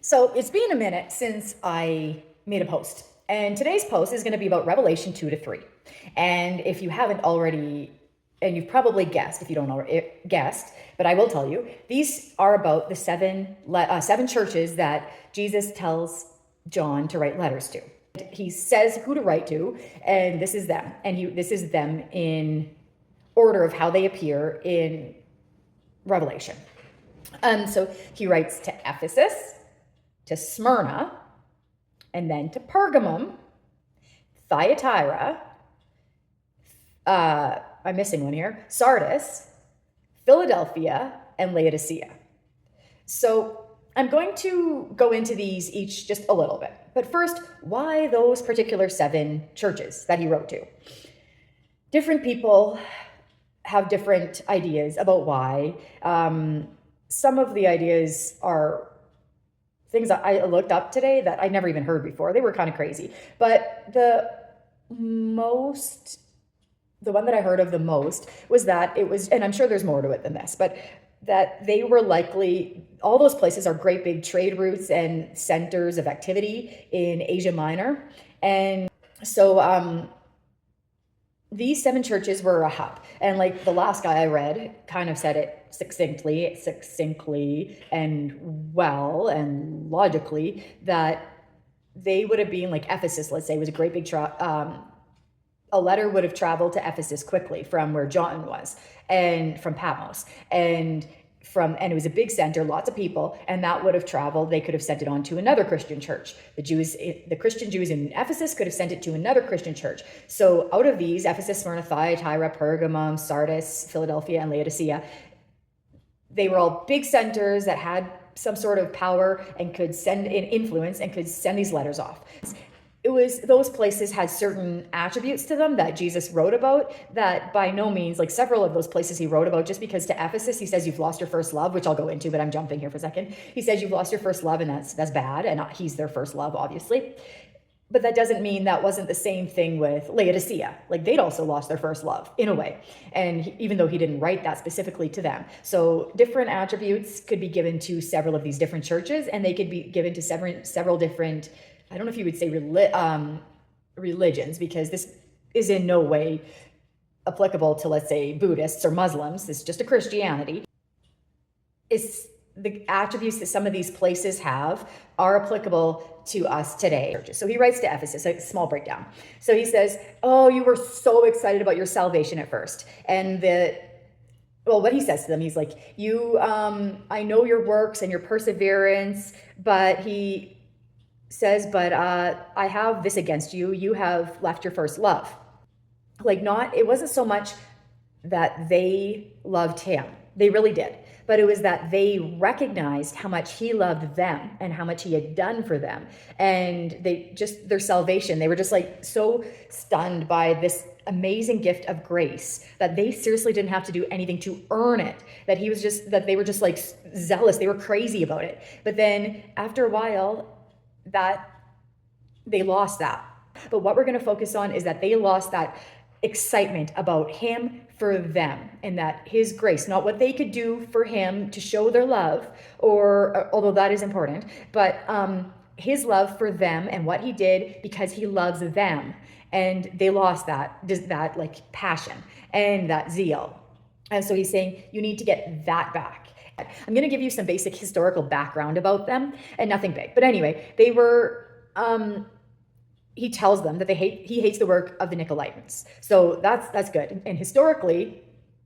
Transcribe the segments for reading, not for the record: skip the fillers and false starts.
So it's been a minute since I made a post, and today's post is going to be about Revelation 2 to 3. And if you haven't already, and you've probably guessed, if you don't already guessed, but I will tell you, these are about the seven churches that Jesus tells John to write letters to. He says who to write to, and this is them. And this is them in order of how they appear in Revelation. So he writes to Ephesus, to Smyrna, and then to Pergamum, Thyatira, I'm missing one here, Sardis, Philadelphia, and Laodicea. So I'm going to go into these each just a little bit. But first, why those particular 7 churches that he wrote to? Different people have different ideas about why. Some of the ideas are things that I looked up today that I never even heard before. They were kind of crazy. But the one that I heard of the most was that it was, and I'm sure there's more to it than this, but that they were likely, all those places are great big trade routes and centers of activity in Asia Minor. And so these 7 churches were a hub. And like the last guy I read kind of said it succinctly and well and logically, that they would have been like Ephesus, let's say, was a great big a letter would have traveled to Ephesus quickly from where John was, and from Patmos, and it was a big center, lots of people, and that would have traveled. They could have sent it on to another Christian church. The Christian Jews in Ephesus could have sent it to another Christian church. So out of these, Ephesus, Smyrna, Thyatira, Pergamum, Sardis, Philadelphia, and Laodicea, they were all big centers that had some sort of power and could send in influence and could send these letters off. Those places had certain attributes to them that Jesus wrote about that by no means, like several of those places he wrote about, just because to Ephesus, he says, you've lost your first love, which I'll go into, but I'm jumping here for a second. He says, you've lost your first love, and that's bad. And he's their first love, obviously. But that doesn't mean that wasn't the same thing with Laodicea. Like they'd also lost their first love in a way. And even though he didn't write that specifically to them. So different attributes could be given to several of these different churches, and they could be given to several different, I don't know if you would say religions, because this is in no way applicable to, let's say, Buddhists or Muslims. It's just a Christianity. It's the attributes that some of these places have are applicable to us today. So he writes to Ephesus, a small breakdown. So he says, oh, you were so excited about your salvation at first. And what he says to them, he's like, I know your works and your perseverance, but he says, but I have this against you. You have left your first love. It wasn't so much that they loved him. They really did. But it was that they recognized how much he loved them and how much he had done for them. And their salvation, they were just like so stunned by this amazing gift of grace that they seriously didn't have to do anything to earn it. That they were just like zealous. They were crazy about it. But then after a while, that they lost that. But what we're going to focus on is that they lost that excitement about him for them, and that his grace, not what they could do for him to show their love, or although that is important, but his love for them and what he did because he loves them. And they lost that like passion and that zeal. And so he's saying you need to get that back. I'm going to give you some basic historical background about them, and nothing big. But anyway, they were, he tells them that he hates the work of the Nicolaitans. So that's good. And historically,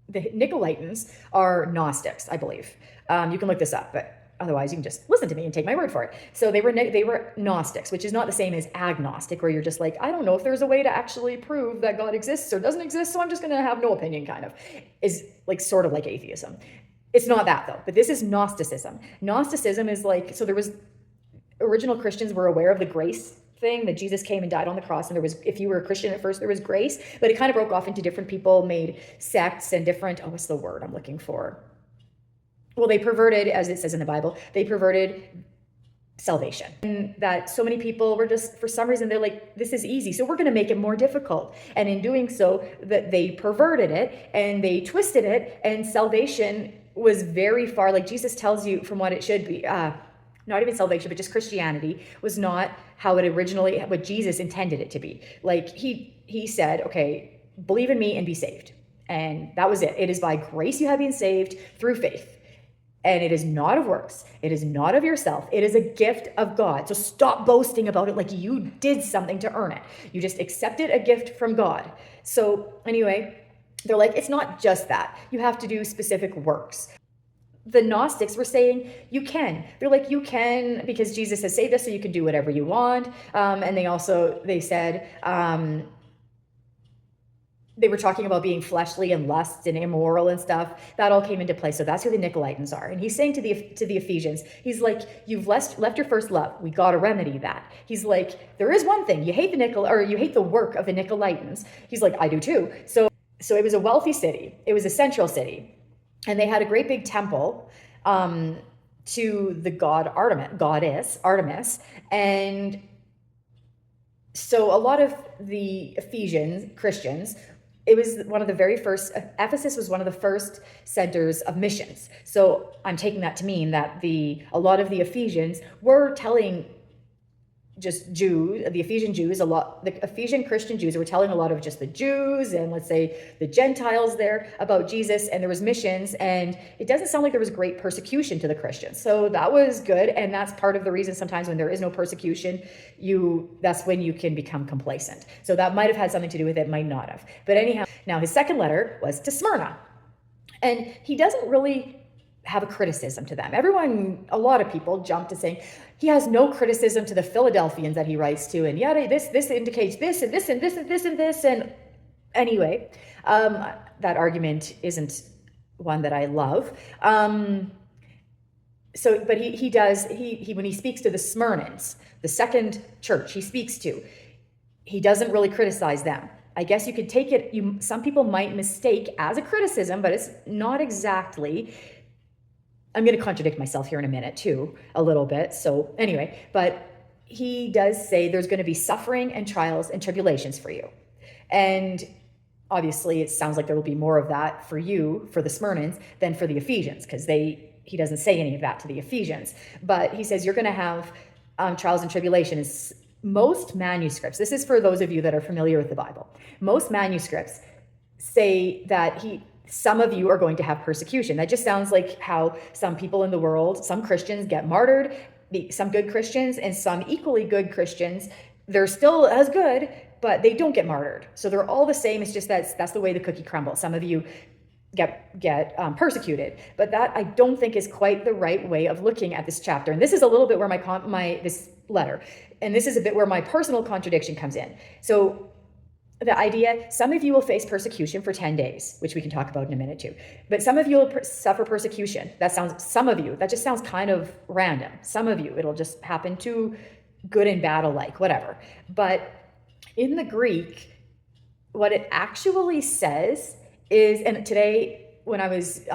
the Nicolaitans are Gnostics, I believe. You can look this up, but otherwise you can just listen to me and take my word for it. So they were Gnostics, which is not the same as agnostic, where you're just like, I don't know if there's a way to actually prove that God exists or doesn't exist, so I'm just going to have no opinion, kind of. Is like sort of like atheism. It's not that though, but this is Gnosticism. Gnosticism is like, so original Christians were aware of the grace thing, that Jesus came and died on the cross, and if you were a Christian at first, there was grace, but it kind of broke off into different people, made sects and different, what's the word I'm looking for? Well, they perverted, as it says in the Bible, they perverted salvation. And that so many people were just, for some reason, they're like, this is easy, so we're going to make it more difficult. And in doing so, that they perverted it and they twisted it, and salvation was very far, like Jesus tells you from what it should be, not even salvation, but just Christianity was not how it originally, what Jesus intended it to be. Like he said, okay, believe in me and be saved. And that was it. It is by grace you have been saved through faith. And it is not of works. It is not of yourself. It is a gift of God. So stop boasting about it like you did something to earn it. You just accepted a gift from God. So anyway, they're like, it's not just that. You have to do specific works. The Gnostics were saying you can. They're like, you can because Jesus has saved us, so you can do whatever you want. And they said, they were talking about being fleshly and lust and immoral and stuff. That all came into play. So that's who the Nicolaitans are. And he's saying to the Ephesians, he's like, you've left your first love. We got to remedy that. He's like, there is one thing. You hate you hate the work of the Nicolaitans. He's like, I do too. So it was a wealthy city. It was a central city. And they had a great big temple to the goddess Artemis. And so a lot of the Ephesians, Christians, it was one of the very first, Ephesus was one of the first centers of missions. So I'm taking that to mean that a lot of the Ephesians were telling just Jews, the Ephesian Christian Jews were telling a lot of just the Jews and let's say the Gentiles there about Jesus, and there was missions, and it doesn't sound like there was great persecution to the Christians. So that was good, and that's part of the reason sometimes when there is no persecution, that's when you can become complacent. So that might have had something to do with it, might not have. But anyhow, now his second letter was to Smyrna, and he doesn't really have a criticism to them. A lot of people jump to saying he has no criticism to the Philadelphians that he writes to, and yada, this indicates this and this and this and this and this. And anyway, that argument isn't one that I love. But he does, when he speaks to the Smyrnans, the second church he speaks to, he doesn't really criticize them. I guess you could take it, some people might mistake as a criticism, but it's not exactly. I'm going to contradict myself here in a minute too, a little bit. So anyway, but he does say there's going to be suffering and trials and tribulations for you. And obviously it sounds like there will be more of that for you, for the Smyrnans, than for the Ephesians, because he doesn't say any of that to the Ephesians. But he says you're going to have trials and tribulations. Most manuscripts, this is for those of you that are familiar with the Bible, most manuscripts say that some of you are going to have persecution. That just sounds like how some people in the world, some Christians get martyred, some good Christians and some equally good Christians, they're still as good, but they don't get martyred. So they're all the same. It's just that's the way the cookie crumbles. Some of you get persecuted, but that I don't think is quite the right way of looking at this chapter. And this is a little bit where this letter, and this is a bit where my personal contradiction comes in. So the idea, some of you will face persecution for 10 days, which we can talk about in a minute too. But some of you will suffer persecution. That just sounds kind of random. Some of you, it'll just happen to good and bad alike, whatever. But in the Greek, what it actually says is, and today when I was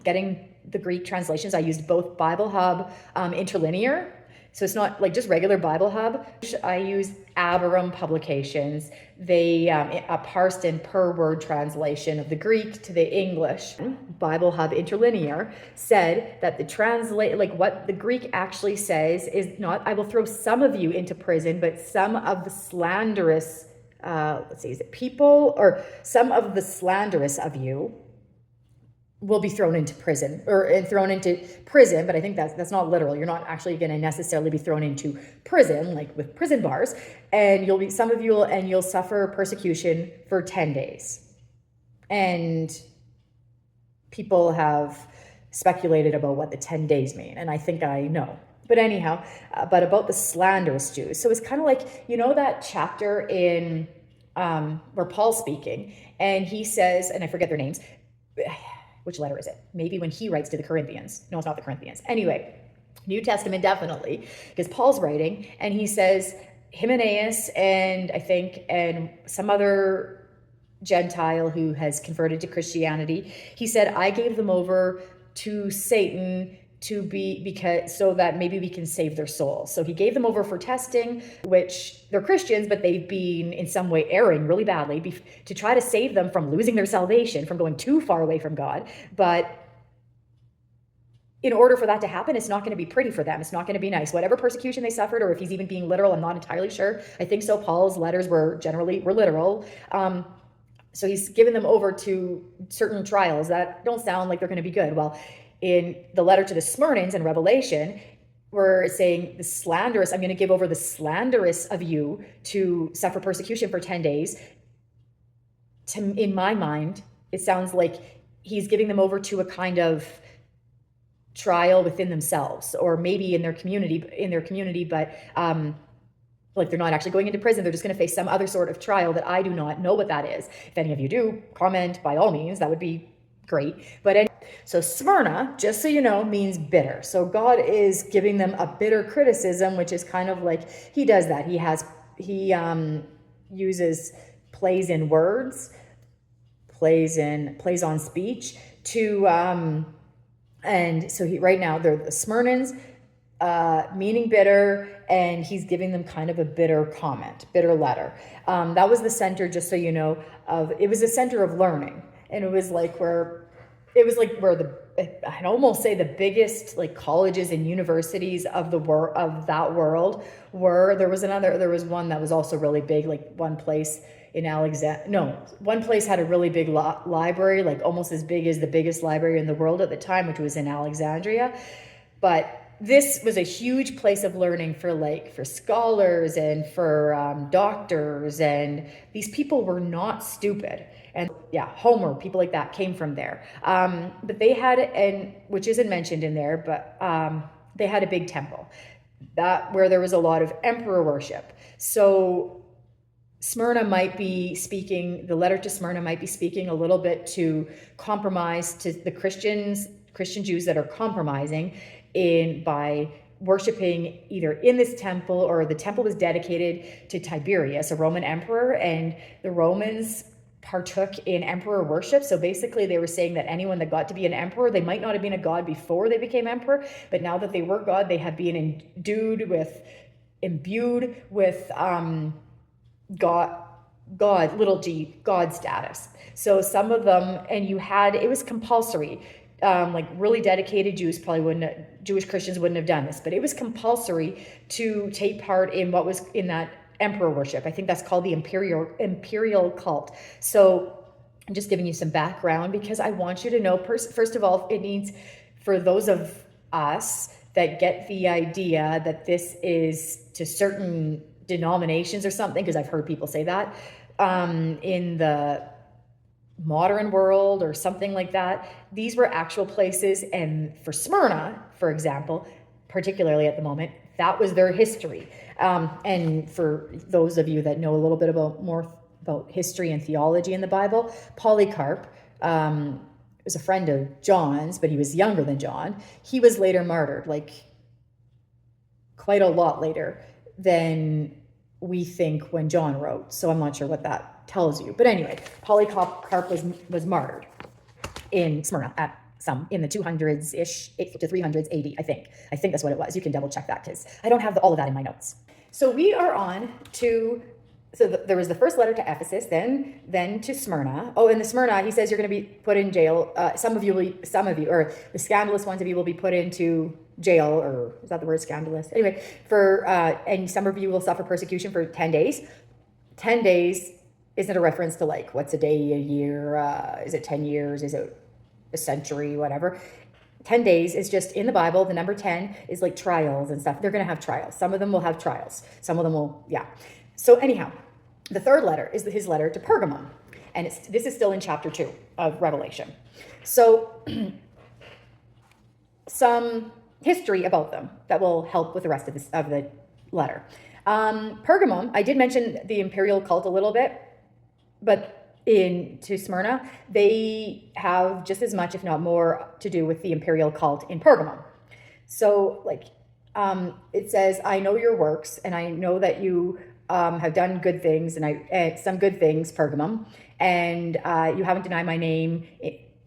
getting the Greek translations, I used both Bible Hub Interlinear. So it's not like just regular Bible Hub. I use Aberam Publications. They a parsed and per word translation of the Greek to the English. Bible Hub Interlinear said that what the Greek actually says is not, I will throw some of you into prison, but some of the slanderous, is it people, or some of the slanderous of you will be thrown into prison, but I think that's not literal. You're not actually going to necessarily be thrown into prison, like with prison bars, and you'll suffer persecution for 10 days. And people have speculated about what the 10 days mean, and I think I know. But anyhow, but about the slanderous Jews. So it's kind of like, that chapter in where Paul's speaking, and he says, and I forget their names, which letter is it? Maybe when he writes to the Corinthians. No, it's not the Corinthians. Anyway, New Testament definitely, because Paul's writing, and he says, Hymenaeus and some other Gentile who has converted to Christianity, he said, I gave them over to Satan so that maybe we can save their souls. So he gave them over for testing, which they're Christians, but they've been in some way erring really badly to try to save them from losing their salvation, from going too far away from God. But in order for that to happen, it's not going to be pretty for them. It's not going to be nice. Whatever persecution they suffered, or if he's even being literal, I'm not entirely sure. I think so. Paul's letters were literal. So he's given them over to certain trials that don't sound like they're going to be good. Well, in the letter to the Smyrnans in Revelation, we're saying the slanderous, I'm going to give over the slanderous of you to suffer persecution for 10 days. In my mind, it sounds like he's giving them over to a kind of trial within themselves, or maybe in their community, but like they're not actually going into prison. They're just going to face some other sort of trial that I do not know what that is. If any of you do, comment by all means. That would be great. But so Smyrna, just so you know, means bitter. So God is giving them a bitter criticism, which is kind of like he does that. He uses plays in words, plays on speech to and so right now they're the Smyrnans, meaning bitter, and he's giving them kind of a bitter letter. That was the center, just so you know, it was the center of learning, and it was like where I'd almost say the biggest like colleges and universities of that world were. There was one that was also really big, like one place in one place had a really big library, like almost as big as the biggest library in the world at the time, which was in Alexandria. But this was a huge place of learning for scholars and for doctors, and these people were not stupid. And yeah, Homer, people like that came from there. But they had, and which isn't mentioned in there, but they had a big temple where there was a lot of emperor worship. So Smyrna might be speaking, the letter to Smyrna might be speaking a little bit to compromise to the Christian Jews that are compromising by worshiping either in this temple, or the temple was dedicated to Tiberius, a Roman emperor, and the Romans partook in emperor worship. So basically they were saying that anyone that got to be an emperor, they might not have been a god before they became emperor, but now that they were god, they had been imbued with God status. So some of them, and it was compulsory. Like really dedicated Jews Jewish Christians wouldn't have done this, but it was compulsory to take part in what was in that emperor worship. I think that's called the imperial cult. So I'm just giving you some background because I want you to know, first of all, it needs, for those of us that get the idea that this is to certain denominations or something, because I've heard people say that in the modern world or something like that. These were actual places, and for Smyrna, for example, particularly at the moment, that was their history. And for those of you that know a little bit more about history and theology in the Bible, Polycarp was a friend of John's, but he was younger than John. He was later martyred, like quite a lot later than we think when John wrote. So I'm not sure what that tells you. But anyway, Polycarp was martyred in Smyrna in the 200s-ish to 300s AD, I think. I think that's what it was. You can double check that because I don't have all of that in my notes. So we are on to, there was the first letter to Ephesus, then to Smyrna. Oh, in the Smyrna, he says you're going to be put in jail. Some of you, or the scandalous ones of you will be put into jail, or is that the word, scandalous? Anyway, and some of you will suffer persecution for 10 days. 10 days isn't a reference to like, what's a day, a year? Is it 10 years? Is it a century, whatever? 10 days is just in the Bible. The number 10 is like trials and stuff. They're going to have trials. Some of them will have trials. Some of them will, yeah. So anyhow, the third letter is his letter to Pergamum. And this is still in chapter 2 of Revelation. So some history about them that will help with the rest of the letter. Pergamum, I did mention the imperial cult a little bit, but to Smyrna, they have just as much, if not more, to do with the imperial cult in Pergamum. So it says, I know your works, and I know that you have done good things, and some good things, Pergamum, and you haven't denied my name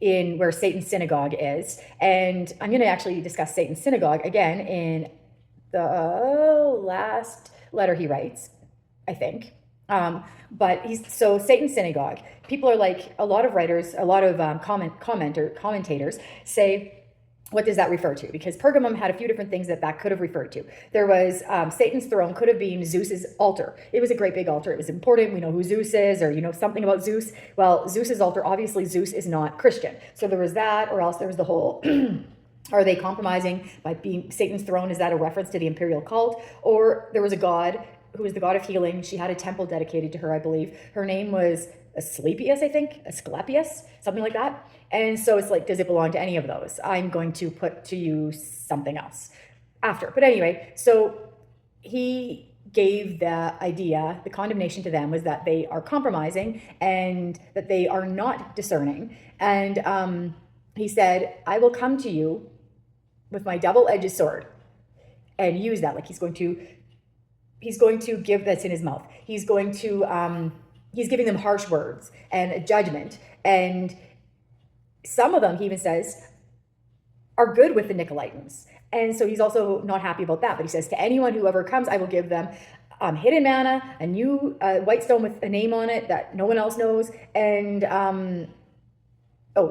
in where Satan's synagogue is. And I'm going to actually discuss Satan's synagogue again in the last letter he writes, I think. But so Satan's synagogue, people are like, a lot of writers, a lot of commentators say what does that refer to? Because Pergamum had a few different things that could have referred to. There was Satan's throne could have been Zeus's altar. It was a great big altar. It was important. We know who Zeus is, or you know something about Zeus. Well, Zeus's altar, obviously Zeus is not Christian. So there was that, or else there was the whole, are they compromising by being Satan's throne? Is that a reference to the imperial cult? Or there was a god who was the god of healing. She had a temple dedicated to her, I believe. Her name was Asclepius, I think, Asclepius, something like that. And so it's like, does it belong to any of those? I'm going to put to you something else after. But anyway, so he gave the idea, the condemnation to them was that they are compromising and that they are not discerning. And he said, I will come to you with my double-edged sword and use that. Like he's going to give, that's in his mouth. He's going to, he's giving them harsh words and a judgment. And some of them, he even says, are good with the Nicolaitans. And so he's also not happy about that. But he says, to anyone who ever comes, I will give them hidden manna, a new white stone with a name on it that no one else knows, and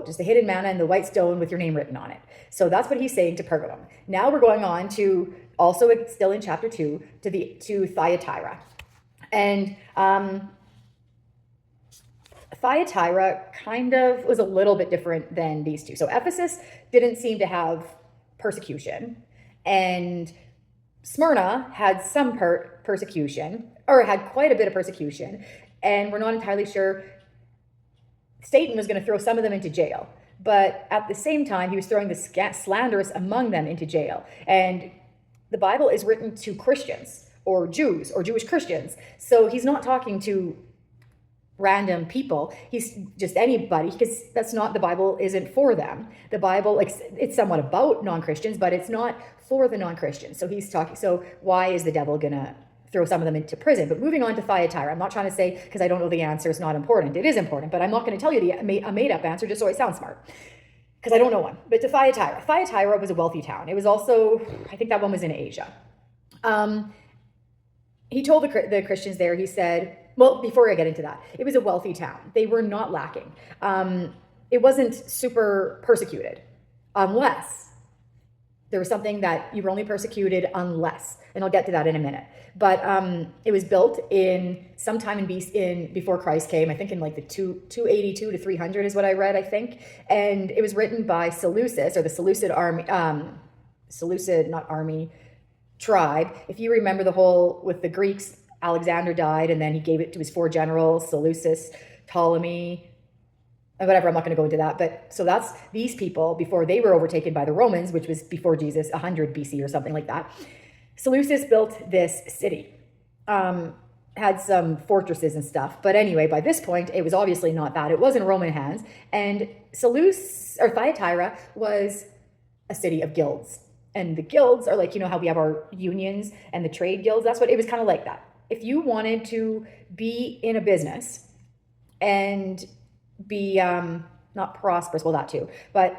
just the hidden manna and the white stone with your name written on it. So that's what he's saying to Pergamum. Now we're going on to, also still in chapter 2, to Thyatira. And Thyatira kind of was a little bit different than these two. So Ephesus didn't seem to have persecution, and Smyrna had some persecution, or had quite a bit of persecution, and we're not entirely sure. Satan was going to throw some of them into jail, but at the same time, he was throwing the slanderous among them into jail. And the Bible is written to Christians, or Jews, or Jewish Christians, so he's not talking to random people. He's just anybody, because that's not, the Bible isn't for them. The Bible, like, it's somewhat about non-Christians, but it's not for the non-Christians. So he's talking, so why is the devil gonna throw some of them into prison? But moving on to Thyatira, I'm not trying to say, because I don't know the answer, it's not important. It is important, but I'm not going to tell you a made-up answer just so I sound smart, because I don't know one. But to Thyatira. Thyatira was a wealthy town. It was also, I think that one was in Asia. He told the Christians there, he said, well, before I get into that, it was a wealthy town. They were not lacking. It wasn't super persecuted, unless there was something that you were only persecuted unless, and I'll get to that in a minute. But it was built in sometime before Christ came. I think in like the 282 to 300 is what I read, I think. And it was written by Seleucus, or the Seleucid army, tribe. If you remember the whole with the Greeks, Alexander died, and then he gave it to his 4 generals, Seleucus, Ptolemy, and whatever. I'm not going to go into that. But so that's these people before they were overtaken by the Romans, which was before Jesus, 100 BC or something like that. Seleucus built this city, had some fortresses and stuff. But anyway, by this point, it was obviously not that. It was in Roman hands. And Thyatira was a city of guilds. And the guilds are like, you know how we have our unions and the trade guilds? That's what it was kind of like that. If you wanted to be in a business and be not prosperous, well, that too, but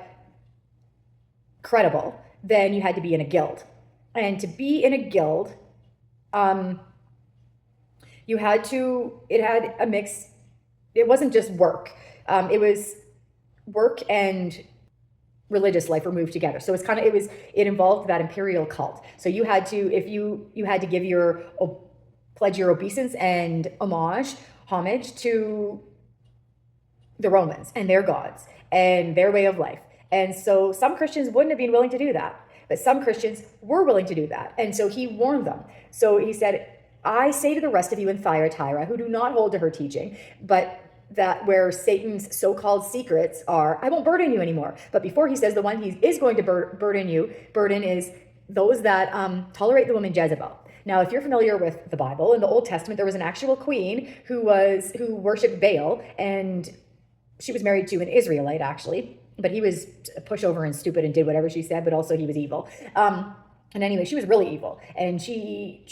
credible, then you had to be in a guild. And to be in a guild, it had a mix. It wasn't just work. It was work and religious life were moved together. So it involved that imperial cult. So you had to, if you had to give pledge your obeisance and homage to the Romans and their gods and their way of life. And so some Christians wouldn't have been willing to do that, but some Christians were willing to do that. And so he warned them. So he said, I say to the rest of you in Thyatira who do not hold to her teaching, but that where Satan's so-called secrets are, I won't burden you anymore. But before he says the one he is going to burden is those that tolerate the woman Jezebel. Now, if you're familiar with the Bible, in the Old Testament, there was an actual queen who worshipped Baal, and she was married to an Israelite, actually, but he was a pushover and stupid and did whatever she said, but also he was evil. And anyway, she was really evil, and she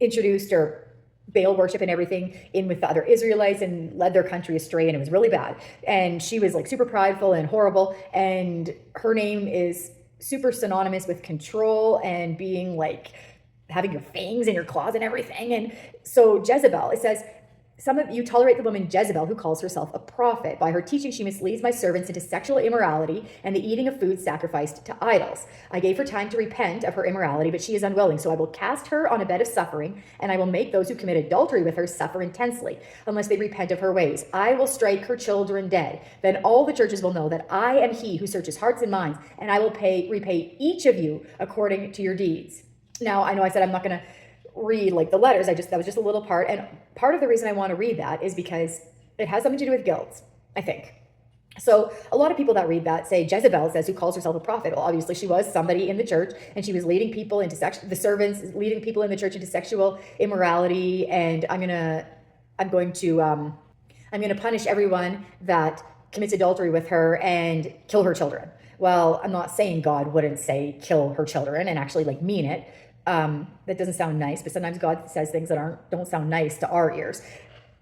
introduced her Baal worship and everything in with the other Israelites and led their country astray, and it was really bad. And she was like super prideful and horrible, and her name is super synonymous with control and being like having your fangs in your claws and everything. And so Jezebel, it says, some of you tolerate the woman Jezebel, who calls herself a prophet. By her teaching, she misleads my servants into sexual immorality and the eating of food sacrificed to idols. I gave her time to repent of her immorality, but she is unwilling. So I will cast her on a bed of suffering, and I will make those who commit adultery with her suffer intensely, unless they repent of her ways. I will strike her children dead. Then all the churches will know that I am he who searches hearts and minds, and I will repay each of you according to your deeds. Now, I know I said I'm not going to read like the letters. That was just a little part. And part of the reason I want to read that is because it has something to do with guilds, I think. So a lot of people that read that say Jezebel says, who calls herself a prophet. Well, obviously she was somebody in the church, and she was leading people into the servants leading people in the church into sexual immorality. And I'm going to punish everyone that commits adultery with her and kill her children. Well, I'm not saying God wouldn't say kill her children and actually like mean it. That doesn't sound nice, but sometimes God says things that don't sound nice to our ears.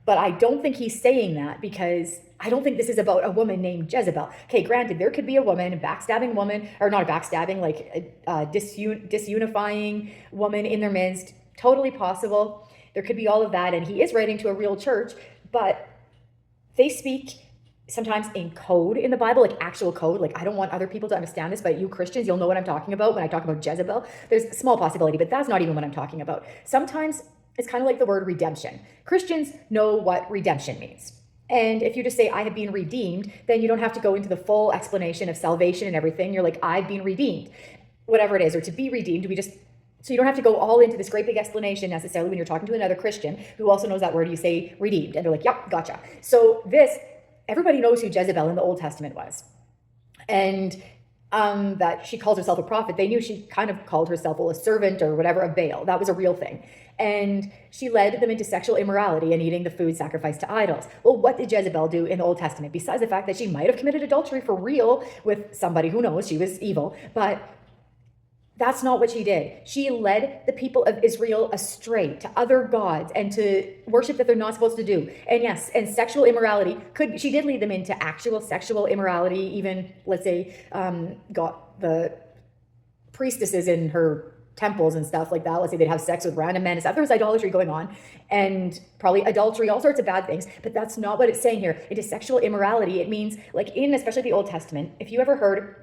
But I don't think he's saying that, because I don't think this is about a woman named Jezebel. Okay, granted, there could be a woman, a backstabbing woman, or not a backstabbing, like a disunifying woman in their midst. Totally possible. There could be all of that, and he is writing to a real church, but they speak sometimes in code in the Bible, like actual code. Like, I don't want other people to understand this, but you Christians, you'll know what I'm talking about when I talk about Jezebel. There's a small possibility, but that's not even what I'm talking about. Sometimes it's kind of like the word redemption. Christians know what redemption means. And if you just say, I have been redeemed, then you don't have to go into the full explanation of salvation and everything. You're like, I've been redeemed, whatever it is, or to be redeemed. So you don't have to go all into this great big explanation necessarily when you're talking to another Christian who also knows that word. You say redeemed, and they're like, yep, gotcha. So everybody knows who Jezebel in the Old Testament was. And that she calls herself a prophet. They knew she kind of called herself a servant or whatever of Baal. That was a real thing. And she led them into sexual immorality and eating the food sacrificed to idols. Well, what did Jezebel do in the Old Testament? Besides the fact that she might have committed adultery for real with somebody, who knows, she was evil, but that's not what she did. She led the people of Israel astray to other gods and to worship that they're not supposed to do. And yes, and sexual immorality she did lead them into actual sexual immorality. Even, let's say, got the priestesses in her temples and stuff like that. Let's say they'd have sex with random men and stuff. There was idolatry going on, and probably adultery, all sorts of bad things. But that's not what it's saying here. It is sexual immorality. It means, like, especially the Old Testament, if you ever heard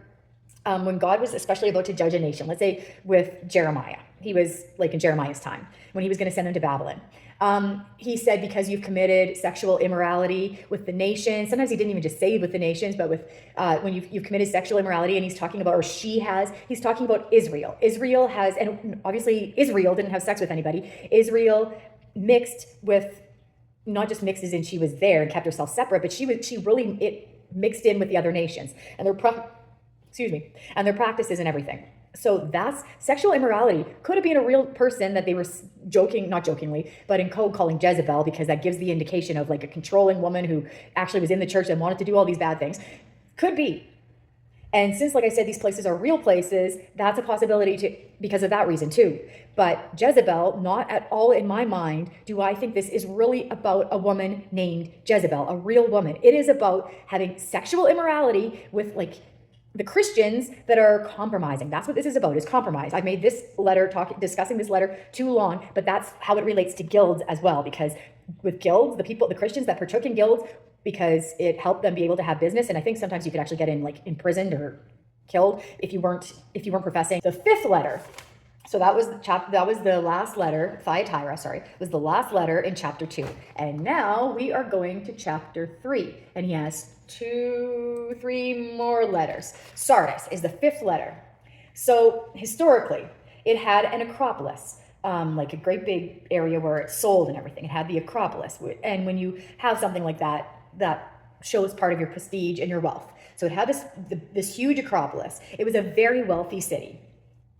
when God was especially about to judge a nation, let's say with Jeremiah, he was like in Jeremiah's time when he was going to send them to Babylon. He said, because you've committed sexual immorality with the nations. Sometimes he didn't even just say with the nations, but with when you've committed sexual immorality, and he's talking about, or he's talking about Israel. Israel has, and obviously Israel didn't have sex with anybody. Israel mixed with, not just mixed as in she was there and kept herself separate, but it mixed in with the other nations and their practices and everything. So that's sexual immorality. Could have been a real person that they were not jokingly, but in code calling Jezebel, because that gives the indication of like a controlling woman who actually was in the church and wanted to do all these bad things. Could be. And since, like I said, these places are real places, that's a possibility because of that reason too. But Jezebel, not at all in my mind do I think this is really about a woman named Jezebel, a real woman. It is about having sexual immorality with like the Christians that are compromising. That's what this is about, is compromise. I've made this letter, discussing this letter too long, but that's how it relates to guilds as well. Because with guilds, the Christians that partook in guilds, because it helped them be able to have business. And I think sometimes you could actually get imprisoned or killed if you weren't professing. The fifth letter. So that was the last letter. Thyatira, was the last letter in chapter 2. And now we are going to chapter 3. And he has 3 more letters. Sardis is the 5th letter. So historically, it had an acropolis, like a great big area where it sold and everything. It had the acropolis. And when you have something like that, that shows part of your prestige and your wealth. So it had this huge acropolis. It was a very wealthy city.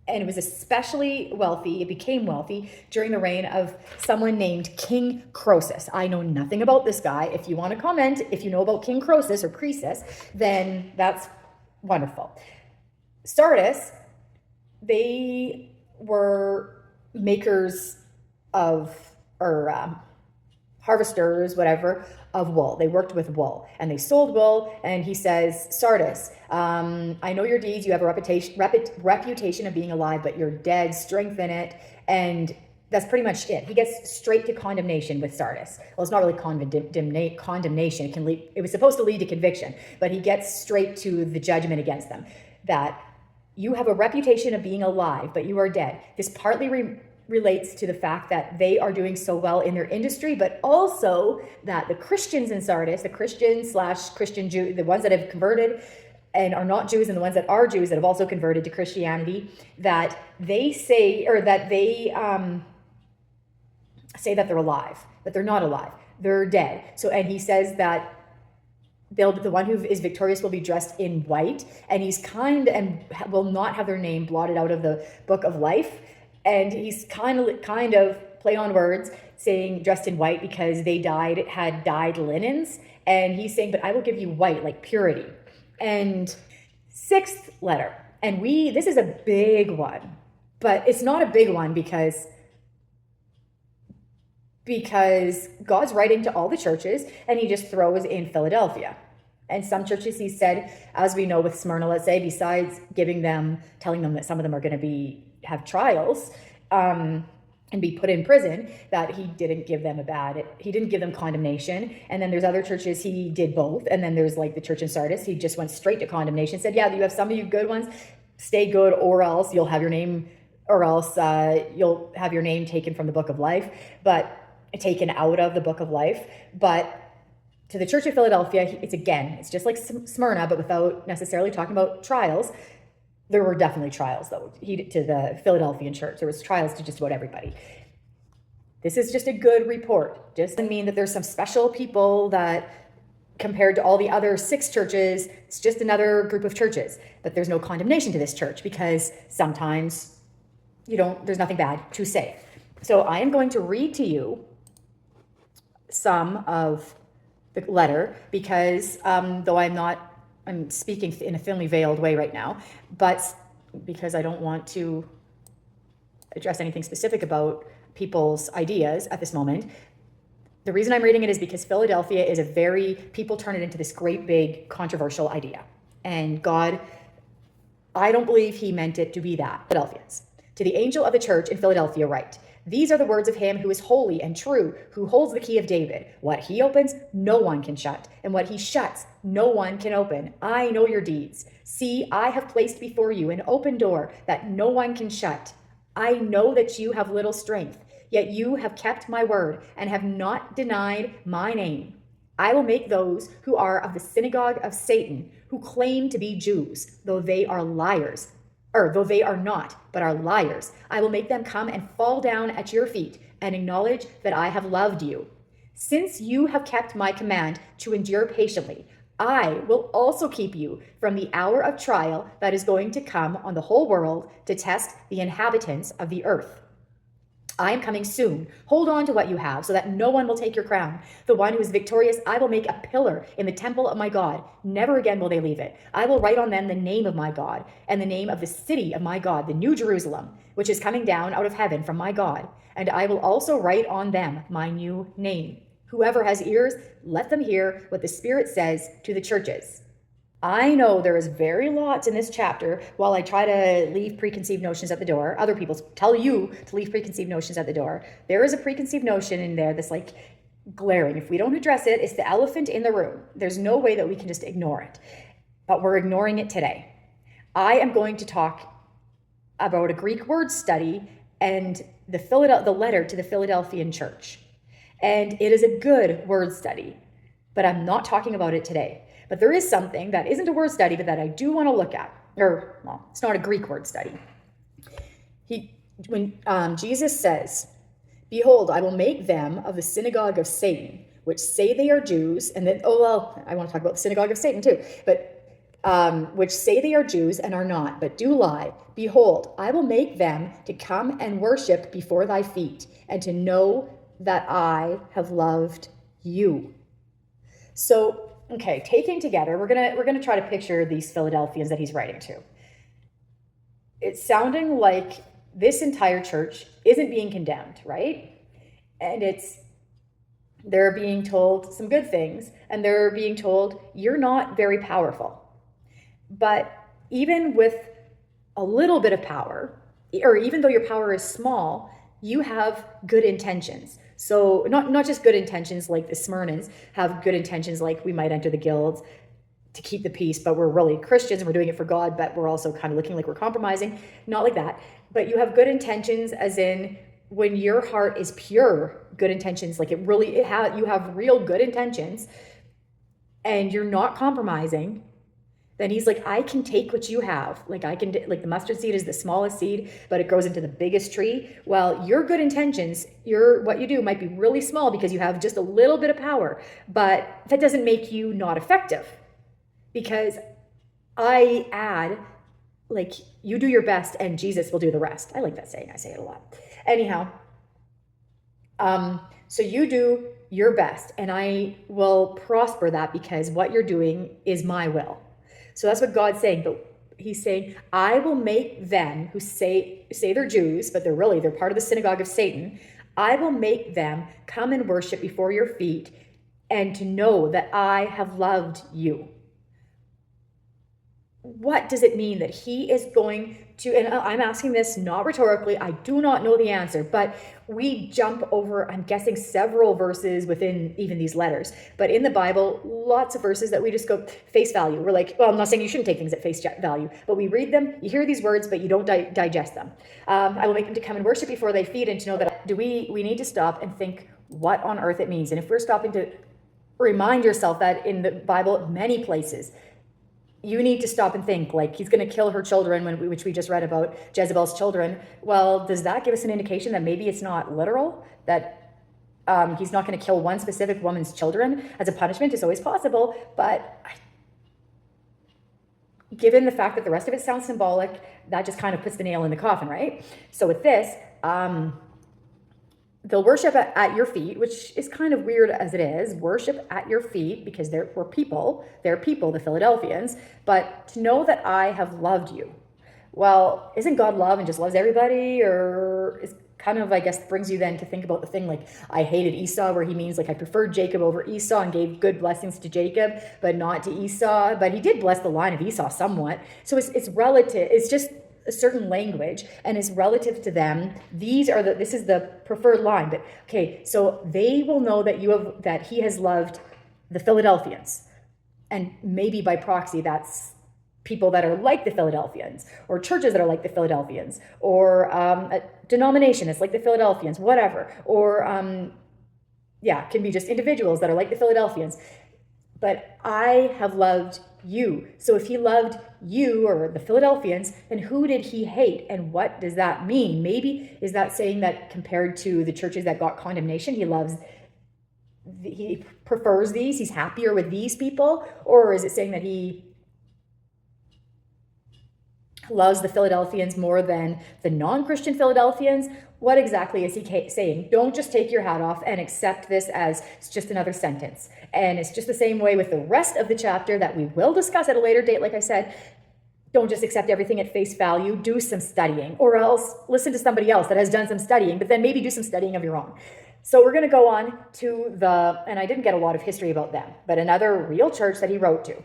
And it was especially wealthy, it became wealthy during the reign of someone named King Croesus. I know nothing about this guy. If you want to comment, if you know about King Croesus or Croesus, then that's wonderful. Sardis, they were makers of, or harvesters, whatever, of wool. They worked with wool and they sold wool. And he says, Sardis, I know your deeds. You have a reputation of being alive, but you're dead. Strengthen it. And That's pretty much it. He gets straight to condemnation with Sardis. Well, it's not really condemnation. It was supposed to lead to conviction, but he gets straight to the judgment against them. That you have a reputation of being alive, but you are dead. This partly relates to the fact that they are doing so well in their industry, but also that the Christians in Sardis, the Christian Jew, the ones that have converted and are not Jews, and the ones that are Jews that have also converted to Christianity, that they say, or that they say that they're alive, but they're not alive. They're dead. So, and he says that the one who is victorious will be dressed in white, and he's kind and will not have their name blotted out of the book of life. And he's kind of play on words, saying dressed in white because they had dyed linens. And he's saying, but I will give you white, like purity. And sixth letter, and this is a big one, but it's not a big one because God's writing to all the churches, and he just throws in Philadelphia. And some churches, he said, as we know with Smyrna, let's say, besides telling them that some of them are going to have trials and be put in prison, that he didn't give them condemnation. And then there's other churches, he did both. And then there's like the church in Sardis, he just went straight to condemnation, said, yeah, you have some of you good ones, stay good, or else you'll have your name, you'll have your name taken from the book of life, but taken out of the book of life. But to the church of Philadelphia, it's just like Smyrna, but without necessarily talking about trials. There were definitely trials, though, to the Philadelphian church. There was trials to just about everybody. This is just a good report. Just doesn't mean that there's some special people that, compared to all the other 6 churches, it's just another group of churches. But there's no condemnation to this church because sometimes there's nothing bad to say. So I am going to read to you some of the letter because though I'm speaking in a thinly veiled way right now, but because I don't want to address anything specific about people's ideas at this moment. The reason I'm reading it is because Philadelphia is people turn it into this great big controversial idea. And God, I don't believe he meant it to be that. Philadelphians. To the angel of the church in Philadelphia write, these are the words of him who is holy and true, who holds the key of David. What he opens, no one can shut, and what he shuts, no one can open. I know your deeds. See, I have placed before you an open door that no one can shut. I know that you have little strength, yet you have kept my word and have not denied my name. I will make those who are of the synagogue of Satan, who claim to be Jews, though they are liars, though they are not, but are liars. I will make them come and fall down at your feet and acknowledge that I have loved you. Since you have kept my command to endure patiently, I will also keep you from the hour of trial that is going to come on the whole world to test the inhabitants of the earth. I am coming soon. Hold on to what you have so that no one will take your crown. The one who is victorious, I will make a pillar in the temple of my God. Never again will they leave it. I will write on them the name of my God and the name of the city of my God, the New Jerusalem, which is coming down out of heaven from my God. And I will also write on them my new name. Whoever has ears, let them hear what the Spirit says to the churches. I know there is very lots in this chapter. While I try to leave preconceived notions at the door, other people tell you to leave preconceived notions at the door. There is a preconceived notion in there that's like glaring. If we don't address it, it's the elephant in the room. There's no way that we can just ignore it. But we're ignoring it today. I am going to talk about a Greek word study and the letter to the Philadelphian church. And it is a good word study, but I'm not talking about it today. But there is something that isn't a word study, but that I do want to look at. It's not a Greek word study. When Jesus says, behold, I will make them of the synagogue of Satan, which say they are Jews, and then, I want to talk about the synagogue of Satan too, but which say they are Jews and are not, but do lie. Behold, I will make them to come and worship before thy feet, and to know that I have loved you. So, okay, taking together, we're gonna try to picture these Philadelphians that he's writing to. It's sounding like this entire church isn't being condemned, right? And they're being told some good things, and they're being told you're not very powerful. But even with a little bit of power, or even though your power is small, you have good intentions. So not just good intentions like the Smyrnans have good intentions, like we might enter the guilds to keep the peace, but we're really Christians and we're doing it for God, but we're also kind of looking like we're compromising. Not like that. But you have good intentions, as in when your heart is pure, good intentions, like you have real good intentions and you're not compromising. Then he's like, I can take what you have. Like like the mustard seed is the smallest seed, but it grows into the biggest tree. Well, your good intentions, what you do might be really small because you have just a little bit of power, but that doesn't make you not effective. Because I add, like, you do your best and Jesus will do the rest. I like that saying. I say it a lot. Anyhow, so you do your best and I will prosper that because what you're doing is my will. So that's what God's saying. But he's saying, I will make them who say they're Jews, but they're part of the synagogue of Satan. I will make them come and worship before your feet and to know that I have loved you. What does it mean that he is going to, and I'm asking this not rhetorically, I do not know the answer, but we jump over, I'm guessing, several verses within even these letters. But in the Bible, lots of verses that we just go face value. We're like, well, I'm not saying you shouldn't take things at face value, but we read them, you hear these words, but you don't digest them. I will make them to come and worship before they feed and to know that we need to stop and think what on earth it means. And if we're stopping to remind yourself that in the Bible, many places, you need to stop and think, like, he's going to kill her children, which we just read about, Jezebel's children. Well, does that give us an indication that maybe it's not literal, that he's not going to kill one specific woman's children as a punishment? Is always possible, but given the fact that the rest of it sounds symbolic, that just kind of puts the nail in the coffin, right? So with this, they'll worship at your feet, which is kind of weird as it is. Worship at your feet because they're people, the Philadelphians, but to know that I have loved you. Well, isn't God love and just loves everybody? Or is kind of, I guess, brings you then to think about the thing like, I hated Esau, where he means like I preferred Jacob over Esau and gave good blessings to Jacob, but not to Esau. But he did bless the line of Esau somewhat. So it's relative. It's just a certain language and is relative to them. This is the preferred line. But okay, so they will know that he has loved the Philadelphians, and maybe by proxy that's people that are like the Philadelphians, or churches that are like the Philadelphians, or a denomination that's like the Philadelphians, whatever, or can be just individuals that are like the Philadelphians. But I have loved you. So if he loved you or the Philadelphians, then who did he hate? And what does that mean? Maybe is that saying that compared to the churches that got condemnation, he prefers these, he's happier with these people? Or is it saying that he loves the Philadelphians more than the non-Christian Philadelphians? What exactly is he saying? Don't just take your hat off and accept this as it's just another sentence. And it's just the same way with the rest of the chapter that we will discuss at a later date. Like I said, don't just accept everything at face value. Do some studying, or else listen to somebody else that has done some studying, but then maybe do some studying of your own. So we're going to go on to and I didn't get a lot of history about them, but another real church that he wrote to.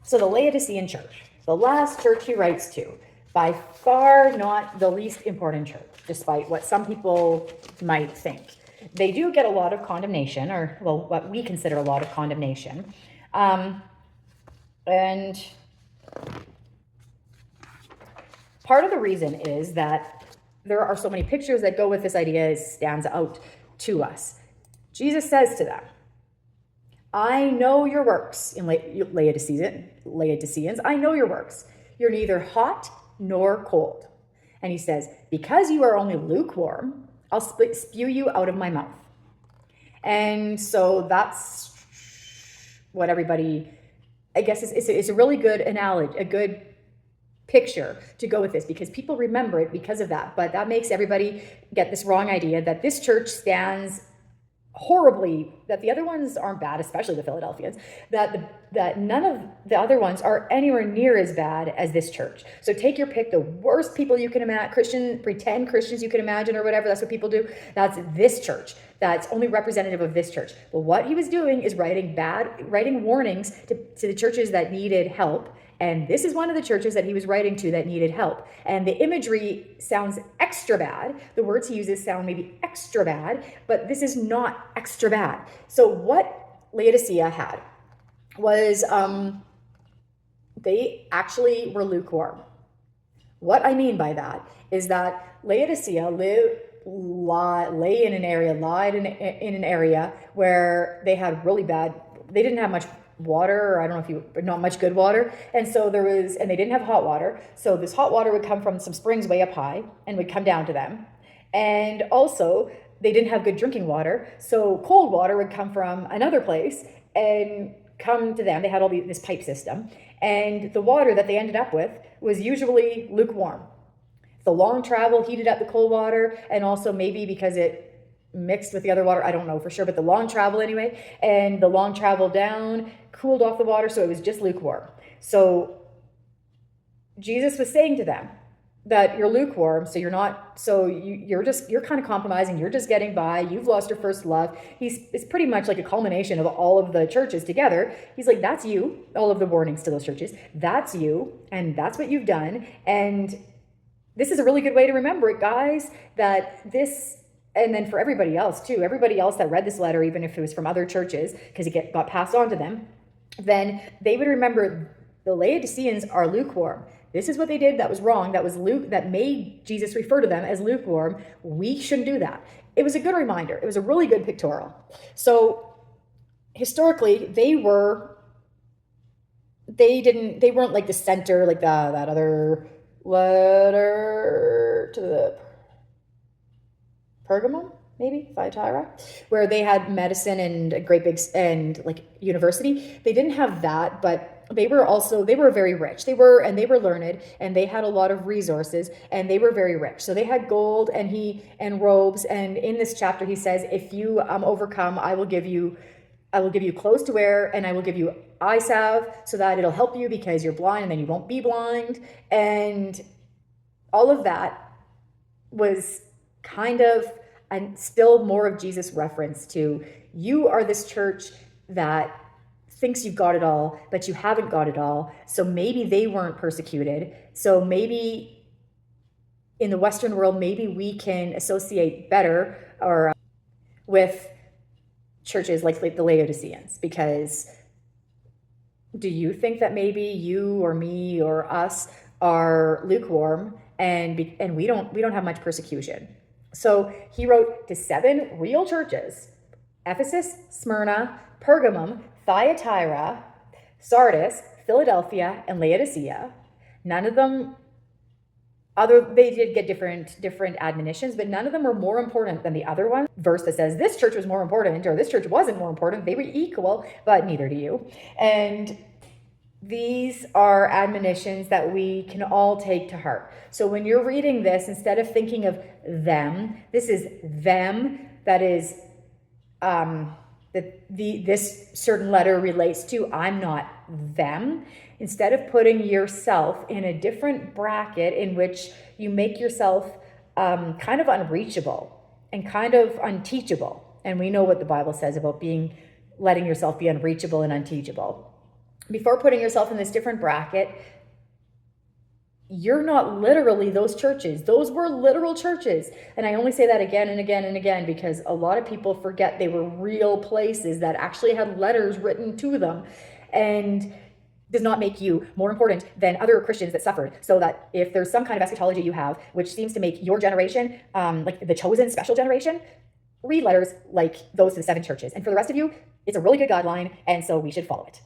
So the Laodicean church, the last church he writes to, by far not the least important church, despite what some people might think. They do get a lot of condemnation, or, well, what we consider a lot of condemnation. And part of the reason is that there are so many pictures that go with this idea, it stands out to us. Jesus says to them, I know your works, in Laodiceans, I know your works. You're neither hot nor cold. And he says, because you are only lukewarm, I'll spew you out of my mouth. And so that's what everybody, I guess, it's a really good analogy, a good picture to go with this, because people remember it because of that. But that makes everybody get this wrong idea that this church stands horribly, that the other ones aren't bad, especially the Philadelphians, that none of the other ones are anywhere near as bad as this church. So take your pick, the worst people you can imagine, pretend Christians you can imagine, or whatever, that's what people do. That's this church. That's only representative of this church. But what he was doing is writing warnings to the churches that needed help, And this is one of the churches that he was writing to that needed help. And the imagery sounds extra bad. The words he uses sound maybe extra bad, but this is not extra bad. So what Laodicea had was they actually were lukewarm. What I mean by that is that Laodicea lied in an area where they had really bad, they didn't have much water, or I don't know not much good water. And so and they didn't have hot water. So this hot water would come from some springs way up high and would come down to them. And also they didn't have good drinking water. So cold water would come from another place and come to them. They had this pipe system. And the water that they ended up with was usually lukewarm. The long travel heated up the cold water, and also maybe because it mixed with the other water, I don't know for sure, but the long travel anyway, and the long travel down cooled off the water, so it was just lukewarm. So Jesus was saying to them that you're lukewarm, so you're kind of compromising, you're just getting by, you've lost your first love. It's pretty much like a culmination of all of the churches together. He's like, that's you, all of the warnings to those churches, that's you, and that's what you've done. And this is a really good way to remember it, guys, that this, and then for everybody else too, everybody else that read this letter, even if it was from other churches, because it got passed on to them, then they would remember the Laodiceans are lukewarm. This is what they did that was wrong, that made Jesus refer to them as lukewarm. We shouldn't do that. It was a good reminder. It was a really good pictorial. So historically, they weren't like the center, like that other letter to the Pergamum, maybe Thyatira, where they had medicine and a great big and like university. They didn't have that, but they were very rich. They were learned, and they had a lot of resources, and they were very rich. So they had gold and robes. And in this chapter, he says, if you overcome, I will give you clothes to wear, and I will give you eye salve so that it'll help you because you're blind, and then you won't be blind. And all of that was kind of, and still more of Jesus' reference to, you are this church that thinks you've got it all, but you haven't got it all. So maybe they weren't persecuted. So maybe in the Western world, maybe we can associate better with churches like the Laodiceans, because do you think that maybe you or me or us are lukewarm and we don't have much persecution? So he wrote to 7 real churches: Ephesus, Smyrna, Pergamum, Thyatira, Sardis, Philadelphia, and Laodicea. None of them, they did get different admonitions, but none of them were more important than the other one. Verse that says this church was more important, or this church wasn't more important. They were equal, but neither do you. And these are admonitions that we can all take to heart. So when you're reading this, instead of thinking of them, this is them, that is this certain letter relates to. I'm not them. Instead of putting yourself in a different bracket in which you make yourself kind of unreachable and kind of unteachable. And we know what the Bible says about letting yourself be unreachable and unteachable. Before putting yourself in this different bracket, you're not literally those churches. Those were literal churches. And I only say that again and again and again because a lot of people forget they were real places that actually had letters written to them, and does not make you more important than other Christians that suffered. So that if there's some kind of eschatology you have, which seems to make your generation like the chosen special generation, read letters like those to the 7 churches. And for the rest of you, it's a really good guideline, and so we should follow it.